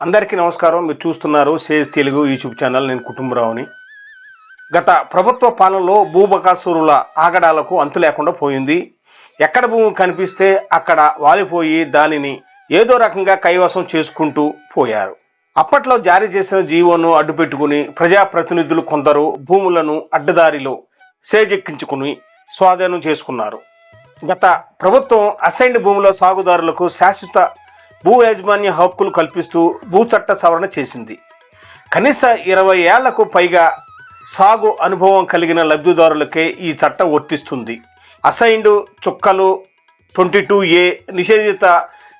అందరికీ నమస్కారం. మీరు చూస్తున్నారు సేజ్ తెలుగు యూట్యూబ్ ఛానల్. నేను కుటుంబరావుని. గత ప్రభుత్వ పాలనలో భూబకాసురుల ఆగడాలకు అంతు లేకుండా పోయింది. ఎక్కడ భూమి కనిపిస్తే అక్కడ వాలిపోయి దానిని ఏదో రకంగా కైవసం చేసుకుంటూ పోయారు. అప్పట్లో జారీ చేసిన జీవోను అడ్డుపెట్టుకుని ప్రజాప్రతినిధులు కొందరు భూములను అడ్డదారిలో సేజెక్కించుకుని స్వాధీనం చేసుకున్నారు. గత ప్రభుత్వం అసైన్డ్ భూముల సాగుదారులకు శాశ్వత భూ యాజమాన్య హక్కులు కల్పిస్తూ భూచట్ట సవరణ చేసింది. కనీస 20 ఏళ్లకు పైగా సాగు అనుభవం కలిగిన లబ్ధిదారులకే ఈ చట్టం వర్తిస్తుంది. అసైన్డ్ చుక్కలు 22A, నిషేధిత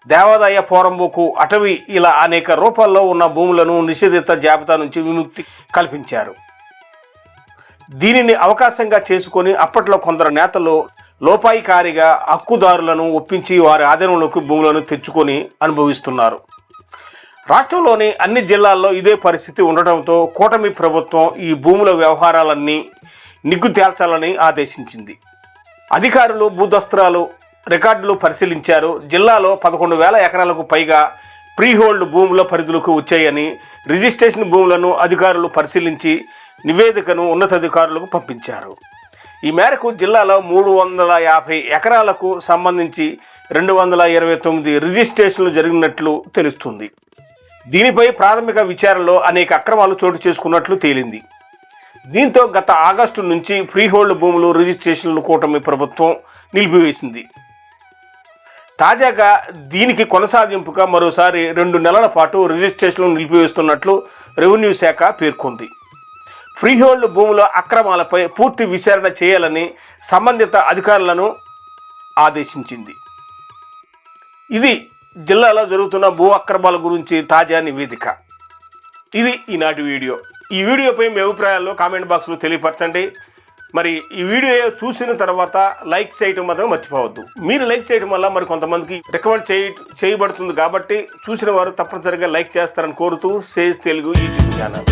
దేవాదాయ పోరంబోకు, అటవీ ఇలా అనేక రూపాల్లో ఉన్న భూములను నిషేధిత జాబితా నుంచి విముక్తి కల్పించారు. దీనిని అవకాశంగా చేసుకొని అప్పట్లో కొందరు నేతలు లోపాయికారిగా హక్కుదారులను ఒప్పించి వారి ఆధీనంలోకి భూములను తెచ్చుకొని అనుభవిస్తున్నారు. రాష్ట్రంలోని అన్ని జిల్లాల్లో ఇదే పరిస్థితి ఉండటంతో కూటమి ప్రభుత్వం ఈ భూముల వ్యవహారాలన్నీ నిగ్గు తేల్చాలని ఆదేశించింది. అధికారులు భూదస్త్రాలు రికార్డులు పరిశీలించారు. జిల్లాలో 11,000 ఎకరాలకు పైగా ప్రీహోల్డ్ భూముల పరిధిలోకి వచ్చాయని, రిజిస్ట్రేషన్ భూములను అధికారులు పరిశీలించి నివేదికను ఉన్నతాధికారులకు పంపించారు. ఈ మేరకు జిల్లాలో 350 ఎకరాలకు సంబంధించి 229 రిజిస్ట్రేషన్లు జరిగినట్లు తెలుస్తుంది. దీనిపై ప్రాథమిక విచారణలో అనేక అక్రమాలు చోటు చేసుకున్నట్లు తేలింది. దీంతో గత ఆగస్టు నుంచి ఫ్రీహోల్డ్ భూములు రిజిస్ట్రేషన్లు కూటమి ప్రభుత్వం నిలిపివేసింది. తాజాగా దీనికి కొనసాగింపుగా మరోసారి 2 నెలల పాటు రిజిస్ట్రేషన్లు నిలిపివేస్తున్నట్లు రెవెన్యూ శాఖ పేర్కొంది. ఫ్రీహోల్డ్ భూముల అక్రమాలపై పూర్తి విచారణ చేయాలని సంబంధిత అధికారులను ఆదేశించింది. ఇది జిల్లాలో జరుగుతున్న భూ అక్రమాల గురించి తాజా నివేదిక. ఇది ఈనాటి వీడియో. ఈ వీడియోపై మీ అభిప్రాయాల్లో కామెంట్ బాక్స్లో తెలియపరచండి. మరి ఈ వీడియో చూసిన తర్వాత లైక్ చేయడం మాత్రం మర్చిపోవద్దు. మీరు లైక్ చేయడం వల్ల మరి కొంతమందికి రికమెండ్ చేయబడుతుంది కాబట్టి చూసిన వారు తప్పనిసరిగా లైక్ చేస్తారని కోరుతూ సేజ్ తెలుగు యూట్యూబ్ ఛానల్.